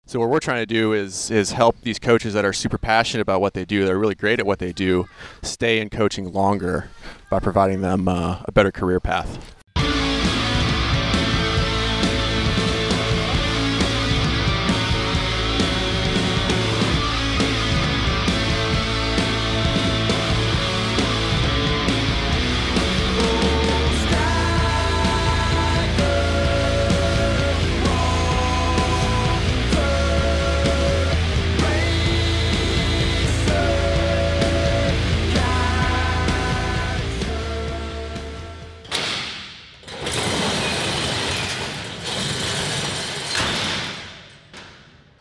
So what we're trying to do is help these coaches that are super passionate about what they do, they're really great at what they do, stay in coaching longer by providing them a better career path.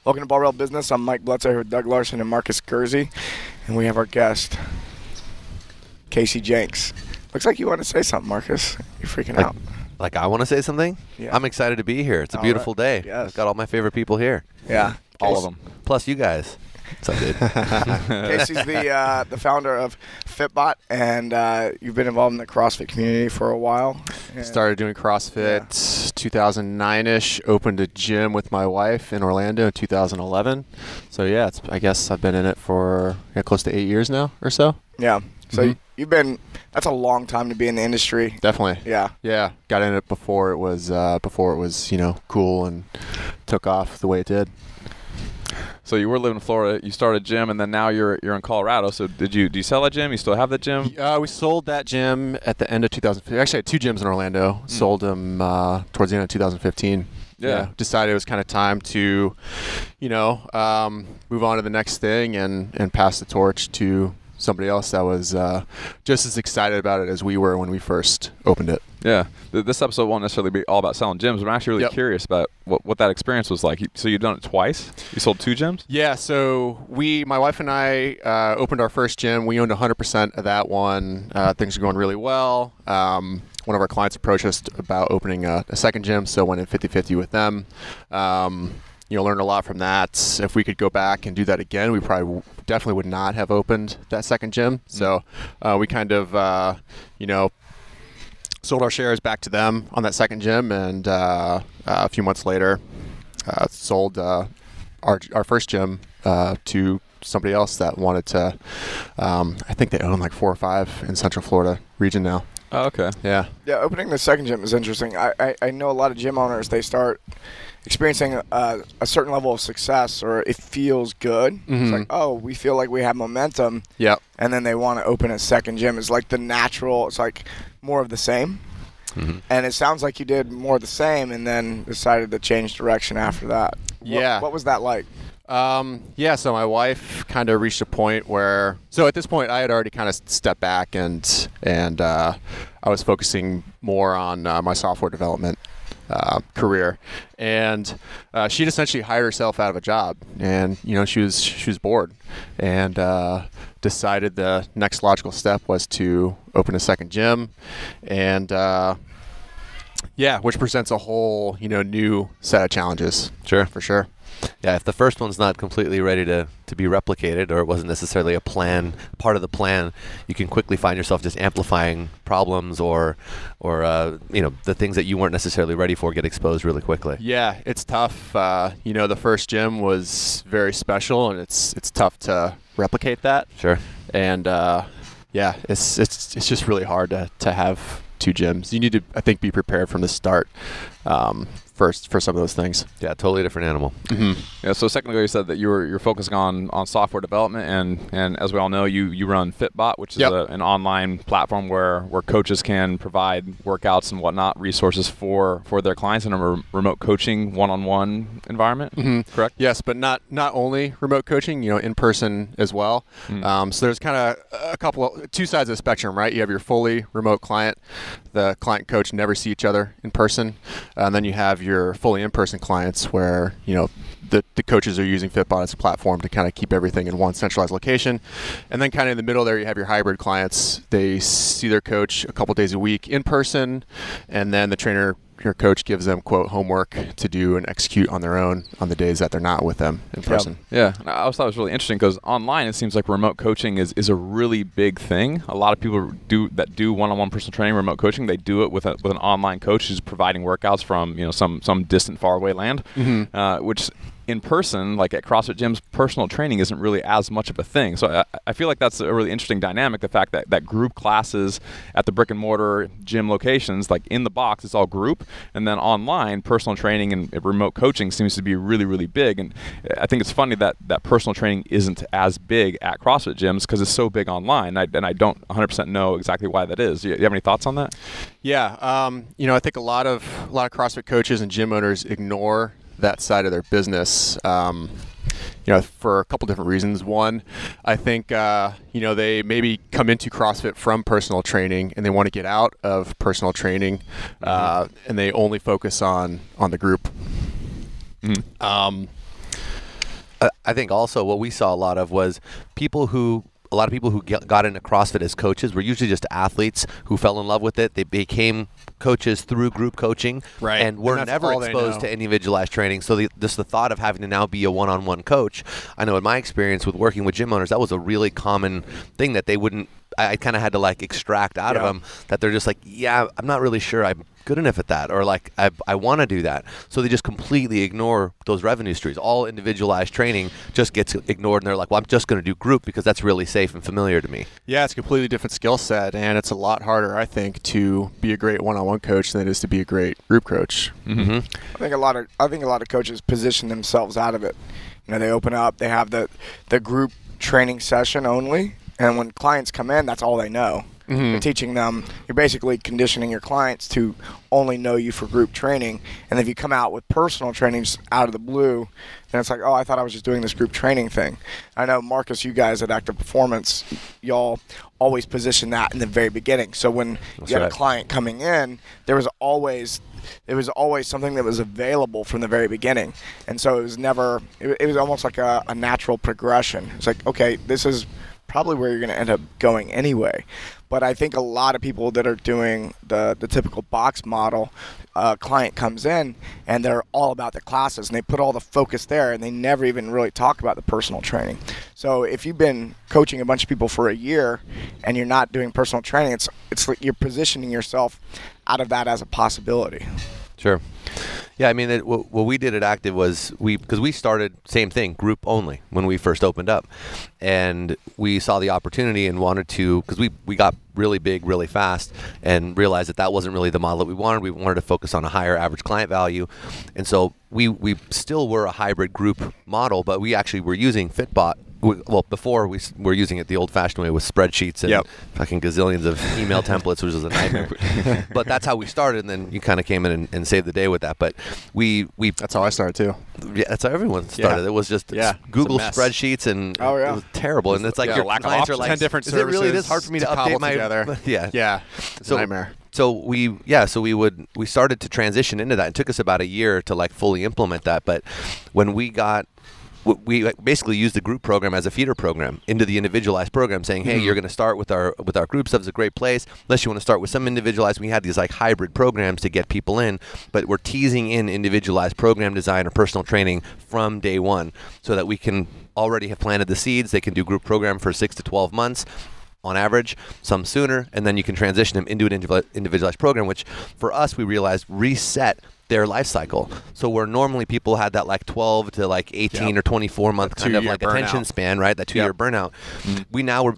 Welcome to Barbell Business. I'm Mike Blutzer here with Doug Larson and Marcus Gurzy, and we have our guest, Casey Jenks. Looks like you want to say something, Marcus. You're freaking out. Like I want to say something? Yeah. I'm excited to be here. It's a beautiful day. Yes. I've got all my favorite people here. Yeah. All of them. Plus you guys. What's up, dude? Casey's the founder of FitBot, and you've been involved in the CrossFit community for a while. Started doing CrossFit 2009-ish, opened a gym with my wife in Orlando in 2011. So yeah, I guess I've been in it for close to 8 years now or so. Yeah. So you've been, that's a long time to be in the industry. Definitely. Yeah. Yeah. Got in it before it was cool and took off the way it did. So you were living in Florida, you started a gym, and then now you're in Colorado. So do you sell that gym? You still have that gym? We sold that gym at the end of 2015. Actually, I had 2 gyms in Orlando. Sold them towards the end of 2015. Yeah. Decided it was kind of time to, move on to the next thing and pass the torch to somebody else that was just as excited about it as we were when we first opened it. Yeah. This episode won't necessarily be all about selling gyms, but I'm actually really curious about what that experience was like. So you've done it twice? You sold 2 gyms? Yeah. So my wife and I opened our first gym. We owned 100% of that one. Things are going really well. One of our clients approached us about opening a second gym, so went in 50-50 with them. Learned a lot from that. If we could go back and do that again, we probably definitely would not have opened that second gym. So we kind of, sold our shares back to them on that second gym, and a few months later, sold our first gym to somebody else that wanted to. I think they own like 4 or 5 in Central Florida region now. Oh, okay. Yeah. Yeah, opening the second gym is interesting. I know a lot of gym owners, they start experiencing a certain level of success, or it feels good. It's like, oh, we feel like we have momentum. Yep. And then they want to open a second gym. It's like the natural, it's like more of the same. And it sounds like you did more of the same and then decided to change direction after that. Yeah. What was that like? So my wife kind of reached a point where, so at this point I had already kind of stepped back and I was focusing more on my software development career, and she'd essentially hired herself out of a job, and she was bored, and decided the next logical step was to open a second gym, and which presents a whole new set of challenges. Sure. For sure. Yeah, if the first one's not completely ready to be replicated, or it wasn't necessarily part of the plan, you can quickly find yourself just amplifying problems or the things that you weren't necessarily ready for get exposed really quickly. Yeah, it's tough. The first gym was very special, and it's tough to replicate that. Sure. And it's just really hard to have 2 gyms. You need to, I think, be prepared from the start. First for some of those things. Yeah, totally different animal. Yeah. So a second ago you said that you're focusing on software development, and as we all know, you run FitBot, which is an online platform where coaches can provide workouts and whatnot, resources for their clients in a remote coaching one-on-one environment. Correct? Yes, but not only remote coaching, in person as well. So there's kind of 2 sides of the spectrum, right? You have your fully remote client. The client and coach never see each other in person, and then you have your fully in-person clients where the coaches are using FitBot as a platform to kind of keep everything in one centralized location. And then kind of in the middle there you have your hybrid clients. They see their coach a couple days a week in person, and then the trainer, your coach, gives them, quote, homework to do and execute on their own on the days that they're not with them in person. Yeah. And I always thought it was really interesting because online it seems like remote coaching is a really big thing. A lot of people do one-on-one personal training, remote coaching. They do it with an online coach who's providing workouts from some distant, faraway land, which in person, like at CrossFit gyms, personal training isn't really as much of a thing. So I feel like that's a really interesting dynamic, the fact that group classes at the brick and mortar gym locations, like in the box, it's all group, and then online, personal training and remote coaching seems to be really, really big. And I think it's funny that personal training isn't as big at CrossFit gyms because it's so big online, and I don't 100% know exactly why that is. Do you have any thoughts on that? Yeah, I think a lot of CrossFit coaches and gym owners ignore that side of their business, for a couple different reasons. One, I think, they maybe come into CrossFit from personal training and they want to get out of personal training, and they only focus on the group. I think also what we saw a lot of was a lot of people who got into CrossFit as coaches were usually just athletes who fell in love with it. They became coaches through group coaching, right, and were never exposed to individualized training. So just the thought of having to now be a one-on-one coach, I know in my experience with working with gym owners, that was a really common thing that they wouldn't, I kind of had to like extract out of them, that they're just like, yeah, I'm not really sure I'm good enough at that, or like I want to do that. So they just completely ignore those revenue streams. All individualized training just gets ignored, and they're like, well, I'm just going to do group because that's really safe and familiar to me. Yeah, it's a completely different skill set, and it's a lot harder, I think, to be a great one-on-one coach than it is to be a great group coach. I think a lot of coaches position themselves out of it. They open up, they have the group training session only, and when clients come in, that's all they know. You're teaching them, you're basically conditioning your clients to only know you for group training. And if you come out with personal training just out of the blue, then it's like, oh, I thought I was just doing this group training thing. I know, Marcus, you guys at Active Performance, y'all always position that in the very beginning. So when you had a client coming in, there was always something that was available from the very beginning. And so it was almost like a natural progression. It's like, okay, this is probably where you're going to end up going anyway. But I think a lot of people that are doing the typical box model, client comes in and they're all about the classes and they put all the focus there and they never even really talk about the personal training. So if you've been coaching a bunch of people for a year and you're not doing personal training, it's like you're positioning yourself out of that as a possibility. Sure. Yeah, I mean, what we did at Active was because we started same thing, group only, when we first opened up, and we saw the opportunity and wanted to, because we got really big really fast and realized that wasn't really the model that we wanted. We wanted to focus on a higher average client value, and so we still were a hybrid group model, but we actually were using FitBot. Well, before we were using it the old-fashioned way with spreadsheets and fucking gazillions of email templates, which was a nightmare. But that's how we started, and then you kind of came in and saved the day with that. But we that's how I started too. Yeah, that's how everyone started. It was just Google spreadsheets, and it was terrible. And it's like your clients are like, 10 different is services. It really this hard for me to update my together? Yeah, it's a nightmare. So we started to transition into that. It took us about a year to like fully implement that. But when we basically used the group program as a feeder program into the individualized program, saying, hey, you're going to start with our group stuff. Is a great place. Unless you want to start with some individualized, we had these like hybrid programs to get people in, but we're teasing in individualized program design or personal training from day one so that we can already have planted the seeds. They can do group program for 6 to 12 months on average, some sooner, and then you can transition them into an individualized program, which for us, we realized reset their life cycle. So where normally people had that like 12 to like 18 or 24 month kind of like attention span, right? That 2-year burnout. We now were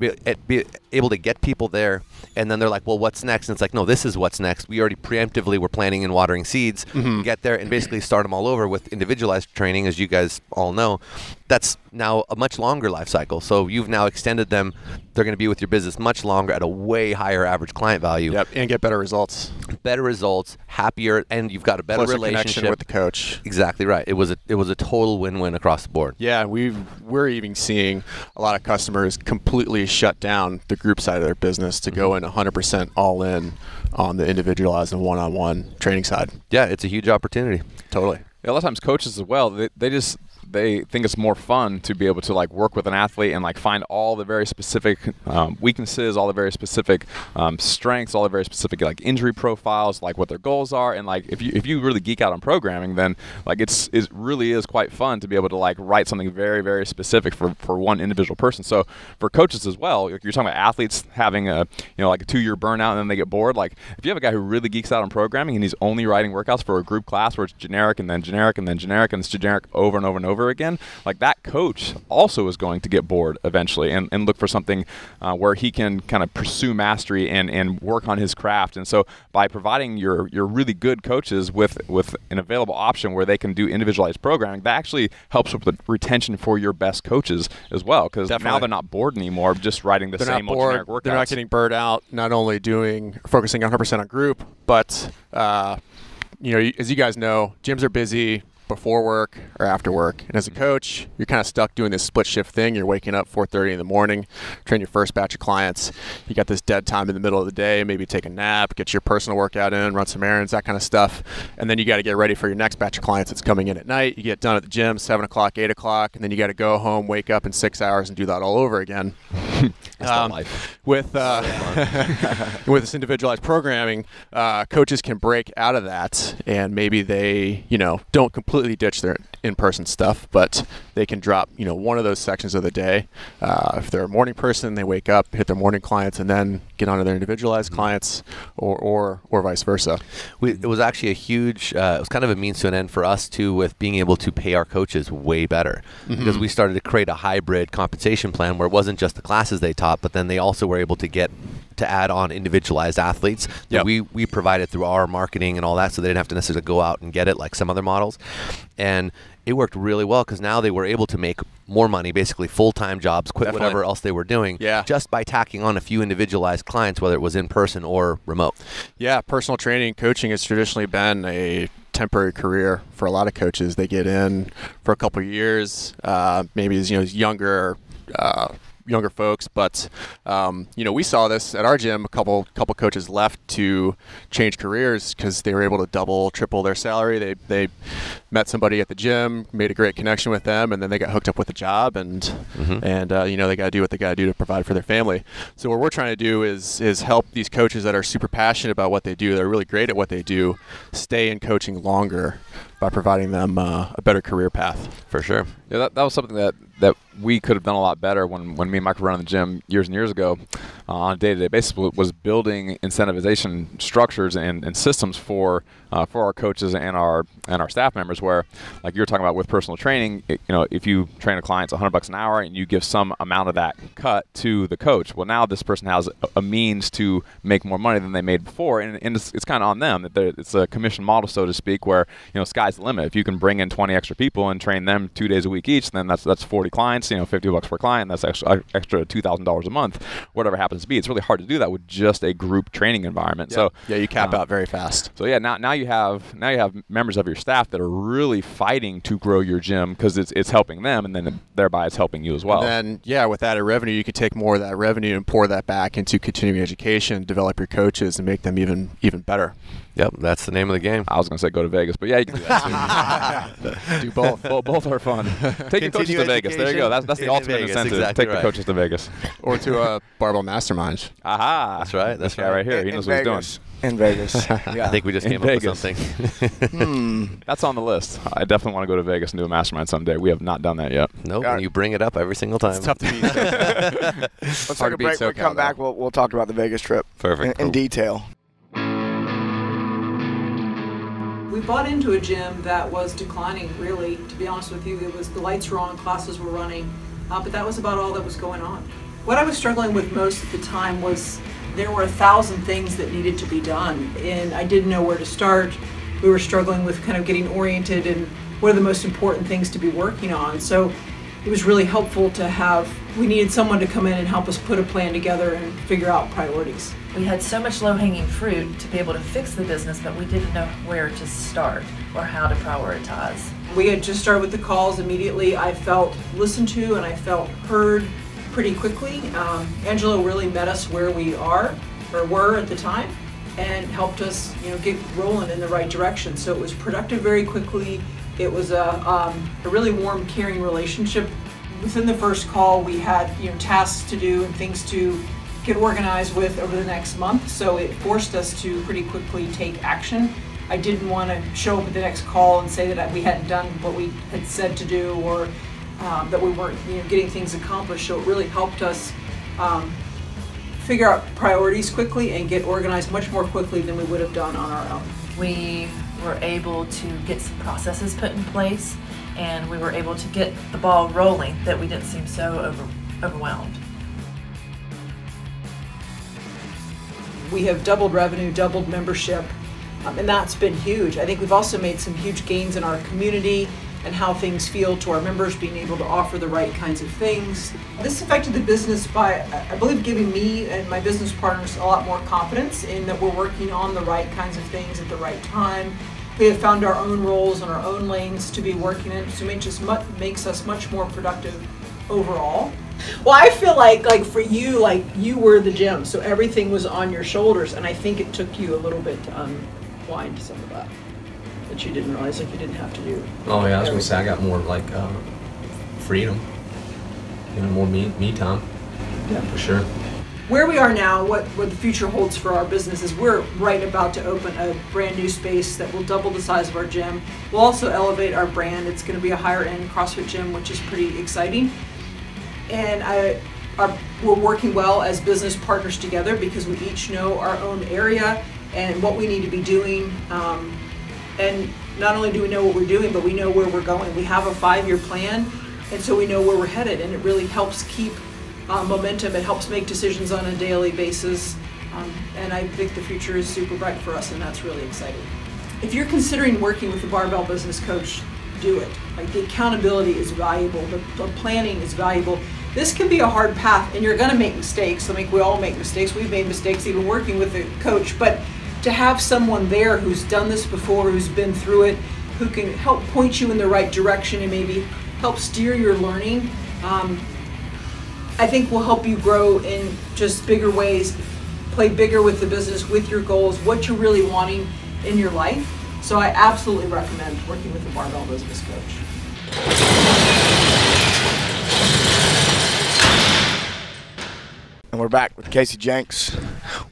able to get people there, and then they're like, well, what's next? And it's like, no, this is what's next. We already preemptively were planning and watering seeds, get there and basically start them all over with individualized training, as you guys all know. That's now a much longer life cycle. So you've now extended them. They're going to be with your business much longer at a way higher average client value. Yep, and get better results. Better results, happier, and you've got a better relationship with the coach. Exactly right. It was a total win-win across the board. Yeah, we're even seeing a lot of customers completely shut down the group side of their business to go in 100% all in on the individualized and one-on-one training side. Yeah, it's a huge opportunity. Totally. Yeah, a lot of times coaches as well, they think it's more fun to be able to like work with an athlete and like find all the very specific weaknesses, all the very specific strengths, all the very specific like injury profiles, like what their goals are. And like if you really geek out on programming, then like it really is quite fun to be able to like write something very, very specific for one individual person. So for coaches as well, you're talking about athletes having like a 2-year burnout and then they get bored. Like if you have a guy who really geeks out on programming and he's only writing workouts for a group class where it's generic and then generic and then generic and it's generic over and over and over over again, like that coach also is going to get bored eventually and look for something where he can kind of pursue mastery and work on his craft. And so by providing your really good coaches with an available option where they can do individualized programming, that actually helps with the retention for your best coaches as well, because now they're not bored anymore just writing the same old generic workouts. They're not getting burned out, not only focusing 100% on group, but as you guys know, gyms are busy before work or after work. And as a coach, you're kind of stuck doing this split shift thing. You're waking up 4:30 in the morning, train your first batch of clients. You got this dead time in the middle of the day, maybe take a nap, get your personal workout in, run some errands, that kind of stuff. And then you got to get ready for your next batch of clients that's coming in at night. You get done at the gym, 7 o'clock, 8 o'clock, and then you got to go home, wake up in 6 hours and do that all over again. With this individualized programming, coaches can break out of that, and maybe they, don't completely ditch their in-person stuff, but they can drop, one of those sections of the day. If they're a morning person, they wake up, hit their morning clients, and then get onto their individualized clients, or vice versa. It was actually a huge, it was kind of a means to an end for us too, with being able to pay our coaches way better, because we started to create a hybrid compensation plan where it wasn't just the classes they taught, but then they also were able to add on individualized athletes that we provided through our marketing and all that, so they didn't have to necessarily go out and get it like some other models. And it worked really well because now they were able to make more money, basically full-time jobs, quit whatever else they were doing, just by tacking on a few individualized clients, whether it was in person or remote. Yeah, personal training, coaching has traditionally been a temporary career for a lot of coaches. They get in for a couple of years, maybe as younger folks, but we saw this at our gym. A couple coaches left to change careers because they were able to double, triple their salary. They met somebody at the gym, made a great connection with them, and then they got hooked up with a job, and they got to do what they got to do to provide for their family. So what we're trying to do is help these coaches that are super passionate about what they do, they're really great at what they do, stay in coaching longer by providing them a better career path. For sure. Yeah, that was something that we could have done a lot better when me and Mike were running the gym years and years ago on a day-to-day basis, was building incentivization structures and systems for our coaches and our staff members, where, like you were talking about with personal training, if you train a client, it's $100 an hour and you give some amount of that cut to the coach. Well, now this person has a means to make more money than they made before, and it's kind of on them. It's a commission model, so to speak, where sky's the limit. If you can bring in 20 extra people and train them 2 days a week each, then that's 40 clients, $50 per client, that's extra $2,000 a month, whatever happens to be. It's really hard to do that with just a group training environment. So you cap out very fast. So now you have members of your staff that are really fighting to grow your gym because it's helping them, and then thereby it's helping you as well. And then with added revenue, you could take more of that revenue and pour that back into continuing education, develop your coaches, and make them even better. Yep, that's the name of the game. I was going to say go to Vegas, but yeah, you can do that too. Do both. Both are fun. Take your coaches to Vegas. There you go. That's the ultimate incentive. Exactly Take the coaches to Vegas. Or to a Barbell Mastermind. Aha. That's right. That's right here. He knows what he's doing. In Vegas. Yeah. I think we just came up with something. That's on the list. I definitely want to go to Vegas and do a mastermind someday. We have not done that yet. Nope, and you bring it up every single time. It's tough to beat. Let's take a break. When we come back, we'll talk about the Vegas trip. Perfect. In detail. We bought into a gym that was declining, really, to be honest with you. It was the lights were on, classes were running, but that was about all that was going on. What I was struggling with most at the time was there were 1,000 things that needed to be done, and I didn't know where to start. We were struggling with kind of getting oriented and what are the most important things to be working on. So it was really helpful to we needed someone to come in and help us put a plan together and figure out priorities. We had so much low-hanging fruit to be able to fix the business, but we didn't know where to start or how to prioritize. We had just started with the calls immediately. I felt listened to and I felt heard pretty quickly. Angelo really met us where we were at the time, and helped us, get rolling in the right direction. So it was productive very quickly. It was a really warm, caring relationship. Within the first call, we had tasks to do and things to get organized with over the next month. So it forced us to pretty quickly take action. I didn't want to show up at the next call and say that we hadn't done what we had said to do, or that we weren't getting things accomplished. So it really helped us figure out priorities quickly and get organized much more quickly than we would have done on our own. We were able to get some processes put in place and we were able to get the ball rolling that we didn't seem so overwhelmed. We have doubled revenue, doubled membership, and that's been huge. I think we've also made some huge gains in our community and how things feel to our members, being able to offer the right kinds of things. This affected the business by, I believe, giving me and my business partners a lot more confidence in that we're working on the right kinds of things at the right time. We have found our own roles and our own lanes to be working in, so it just makes us much more productive overall. Well, I feel like for you, like you were the gym, so everything was on your shoulders, and I think it took you a little bit to unwind some of that you didn't realize like you didn't have to do. Oh yeah, I was gonna say I got more like freedom, more me time. Yeah, for sure. Where we are now, what the future holds for our business is we're right about to open a brand new space that will double the size of our gym. We'll also elevate our brand. It's going to be a higher end CrossFit gym, which is pretty exciting. And we're working well as business partners together because we each know our own area and what we need to be doing. And not only do we know what we're doing, but we know where we're going. We have a 5-year plan, and so we know where we're headed, and it really helps keep momentum. It helps make decisions on a daily basis, and I think the future is super bright for us, and that's really exciting. If you're considering working with a Barbell Business coach, do it. Like, the accountability is valuable, the planning is valuable. This can be a hard path, and you're going to make mistakes. I mean, we all make mistakes. We've made mistakes even working with a coach, but to have someone there who's done this before, who's been through it, who can help point you in the right direction and maybe help steer your learning, I think will help you grow in just bigger ways, play bigger with the business, with your goals, what you're really wanting in your life. So I absolutely recommend working with a Barbell Business coach. And we're back with Casey Jenks.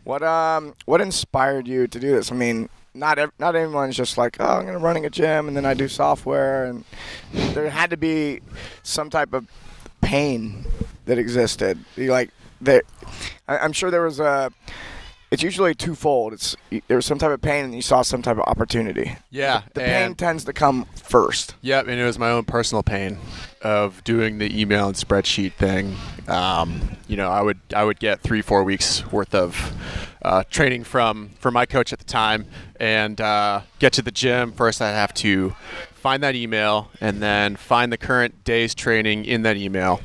What inspired you to do this? I mean, not everyone's just like, oh, I'm going to running a gym and then I do software. And there had to be some type of pain that existed. I'm sure there was it's usually twofold. There was some type of pain and you saw some type of opportunity. Yeah. The pain tends to come first. Yep, and it was my own personal pain of doing the email and spreadsheet thing. I would get 3-4 weeks worth of training from my coach at the time, and get to the gym. First, I'd have to find that email and then find the current day's training in that email,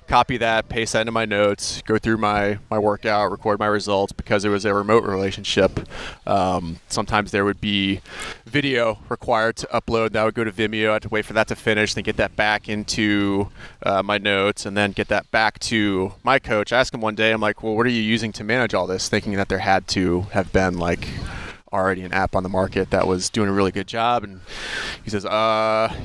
copy that, paste that into my notes, go through my workout, record my results. Because it was a remote relationship, sometimes there would be video required to upload. That would go to Vimeo. I had to wait for that to finish, then get that back into my notes, and then get that back to my coach. I asked him one day, I'm like, well, what are you using to manage all this? Thinking that there had to have been like already an app on the market that was doing a really good job. And he says,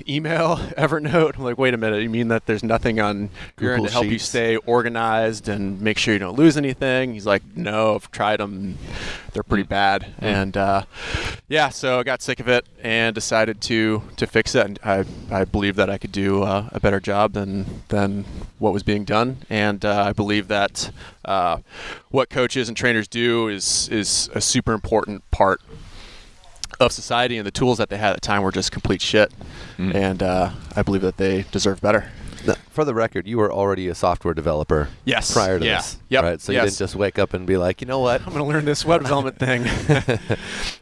email, Evernote. I'm like, wait a minute, you mean that there's nothing on your end to help you stay organized and make sure you don't lose anything? He's like, no, I've tried them. They're pretty bad. And so I got sick of it and decided to fix it. And I believe that I could do a better job than what was being done. And I believe that what coaches and trainers do is a super important part of society, and the tools that they had at the time were just complete shit. And I believe that they deserve better. Now, for the record, you were already a software developer prior to this. Yep. Right? So you didn't just wake up and be like, you know what? I'm going to learn this web development thing.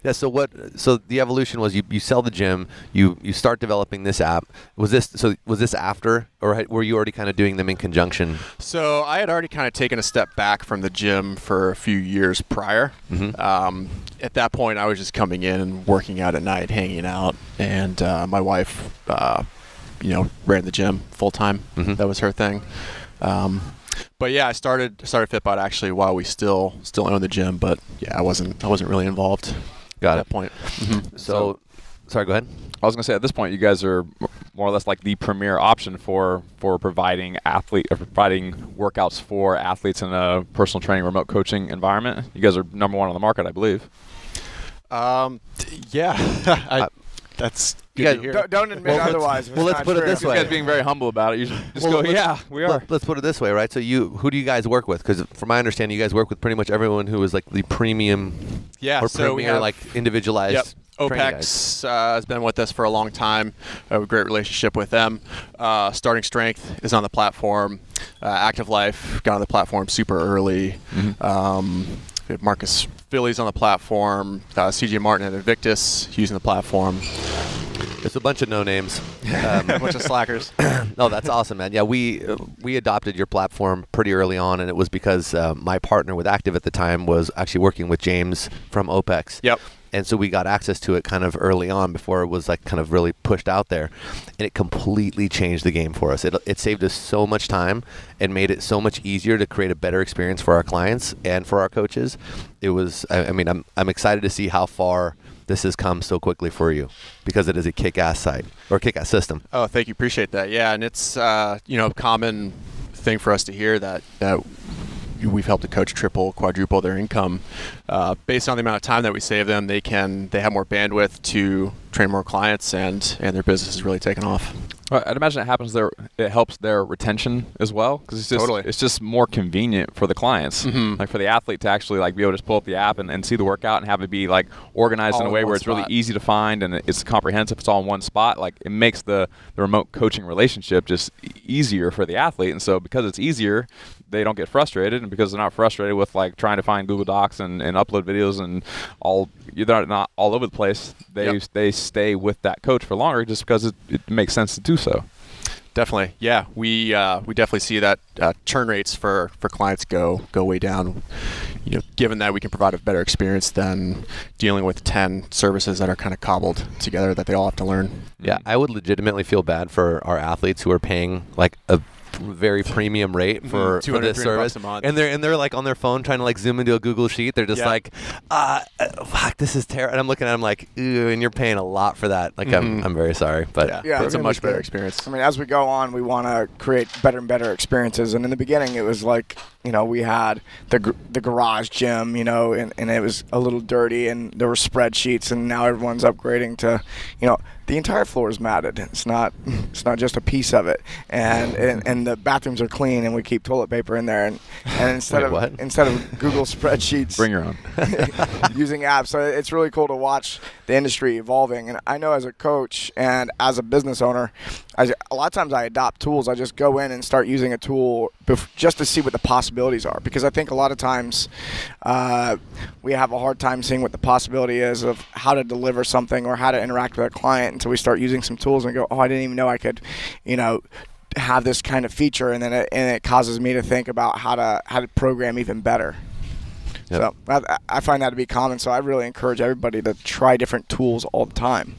Yeah, so the evolution was you sell the gym, you start developing this app. Was this after, or were you already kind of doing them in conjunction? So I had already kind of taken a step back from the gym for a few years prior. At that point, I was just coming in and working out at night, hanging out, and my wife ran the gym full time. That was her thing. But yeah, I started FitBot actually while we still own the gym, but yeah, I wasn't really involved at that point. So, sorry, go ahead. I was going to say, at this point, you guys are more or less like the premier option for providing workouts for athletes in a personal training, remote coaching environment. You guys are number one on the market, I believe. That's good to hear. Don't admit otherwise. Well, let's put it this way. You guys being very humble about it. You just go, yeah, we are. Let's put it this way, right? So who do you guys work with? Because from my understanding, you guys work with pretty much everyone who is like the premium, Yeah. or So we premier, have like individualized OPEX has been with us for a long time. I have a great relationship with them. Starting Strength is on the platform. Active Life got on the platform super early. We have Marcus Philly's on the platform. CJ Martin at Invictus using the platform. There's a bunch of no names. A bunch of slackers. No, that's awesome, man. Yeah, we adopted your platform pretty early on, and it was because my partner with Active at the time was actually working with James from OPEX. Yep. And so we got access to it kind of early on before it was like kind of really pushed out there. And it completely changed the game for us. It saved us so much time and made it so much easier to create a better experience for our clients and for our coaches. It was, I mean, I'm excited to see how far this has come so quickly for you because it is a kick-ass site or kick-ass system. Oh, thank you. Appreciate that. Yeah, and it's, a common thing for us to hear that we've helped a coach triple, quadruple their income based on the amount of time that we save them. They have more bandwidth to train more clients, and their business is really taking off. Well, I'd imagine it helps their retention as well because it's just more convenient for the clients, like for the athlete to actually like be able to just pull up the app and see the workout and have it be like organized in a way where it's really easy to find and it's comprehensive. It's all in one spot. Like it makes the remote coaching relationship just easier for the athlete, and so because it's easier, they don't get frustrated, and because they're not frustrated with like trying to find Google Docs and upload videos and they're not all over the place. They stay with that coach for longer just because it makes sense to do so. Definitely, yeah. We definitely see that churn rates for clients go way down. Given that we can provide a better experience than dealing with 10 services that are kind of cobbled together that they all have to learn. Yeah, I would legitimately feel bad for our athletes who are paying like a very premium rate for this service, and they're like on their phone trying to like zoom into a Google sheet. They're just like, fuck, this is terrible. And I'm looking at them like, ooh, and you're paying a lot for that. Like I'm very sorry, but it's a much better experience. I mean, as we go on, we want to create better and better experiences. And in the beginning, it was like, we had the garage gym, and it was a little dirty, and there were spreadsheets, and now everyone's upgrading to, the entire floor is matted. It's not just a piece of it, and the bathrooms are clean, and we keep toilet paper in there, and instead of Google spreadsheets, bring your own, using apps. So it's really cool to watch the industry evolving. And I know as a coach and as a business owner, a lot of times I adopt tools. I just go in and start using a tool just to see what the possibilities are, because I think a lot of times we have a hard time seeing what the possibility is of how to deliver something or how to interact with a client until we start using some tools and go, oh, I didn't even know I could, have this kind of feature, and then it causes me to think about how to program even better. Yep. So I find that to be common. So I really encourage everybody to try different tools all the time.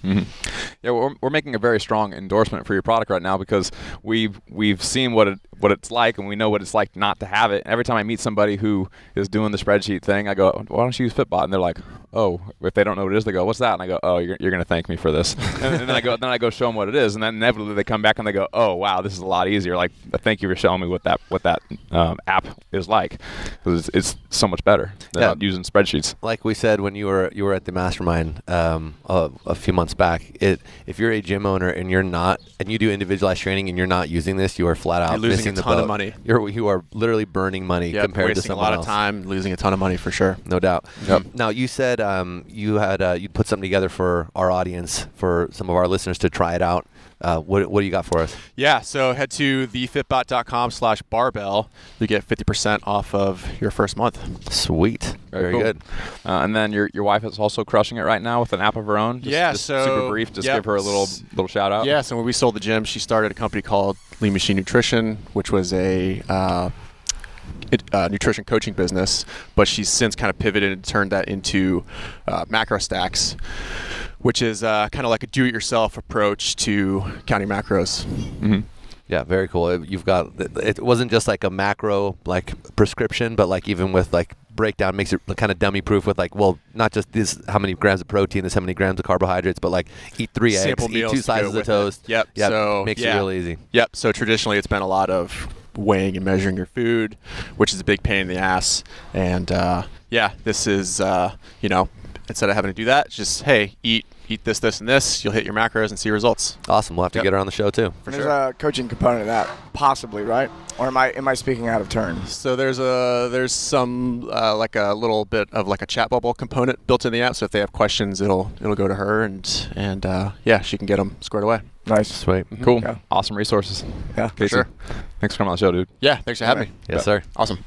Yeah, we're making a very strong endorsement for your product right now because we've seen what it's like, and we know what it's like not to have it. Every time I meet somebody who is doing the spreadsheet thing, I go, why don't you use FitBot? And they're like, oh, if they don't know what it is, they go, what's that? And I go, oh, you're going to thank me for this. and then I go show them what it is, and then inevitably they come back and they go, oh, wow, this is a lot easier. Like, thank you for showing me what that app is like, because it's so much better than using spreadsheets. Like we said when you were at the mastermind a few months back, if you're a gym owner and you do individualized training and you're not using this, you are flat out missing the boat. Of money. You are literally burning money compared to someone else. Wasting a lot of time, losing a ton of money for sure. No doubt. Now you said you put something together for our audience, for some of our listeners to try it out. What do you got for us? Yeah, so head to thefitbot.com/barbell. You get 50% off of your first month. Sweet. Very cool. good. And then your wife is also crushing it right now with an app of her own. Just super brief. Just give her a little shout out. Yeah, so when we sold the gym, she started a company called Lean Machine Nutrition, which was a nutrition coaching business, but she's since kind of pivoted and turned that into macro stacks, which is kind of like a do-it-yourself approach to counting macros. Yeah, very cool. It wasn't just like a macro like prescription, but like even with like breakdown, makes it kind of dummy proof with like, well, not just this how many grams of protein, this how many grams of carbohydrates, but like eat 3 eggs, eat 2 slices of toast. Yep. So makes it real easy. Yep. So traditionally it's been a lot of weighing and measuring your food, which is a big pain in the ass. And this is instead of having to do that, just, hey, eat this, this, and this. You'll hit your macros and see results. Awesome. We'll have to get her on the show too. For There's sure. a coaching component of that, possibly, right? Or am I speaking out of turn? So there's some like a little bit of like a chat bubble component built in the app. So if they have questions, it'll go to her, and yeah, she can get them squared away. Nice. Sweet. Cool. Yeah. Awesome resources. Yeah. Casey, sure. thanks for coming on the show, dude. Yeah, thanks for having me. Yes, sir. Awesome.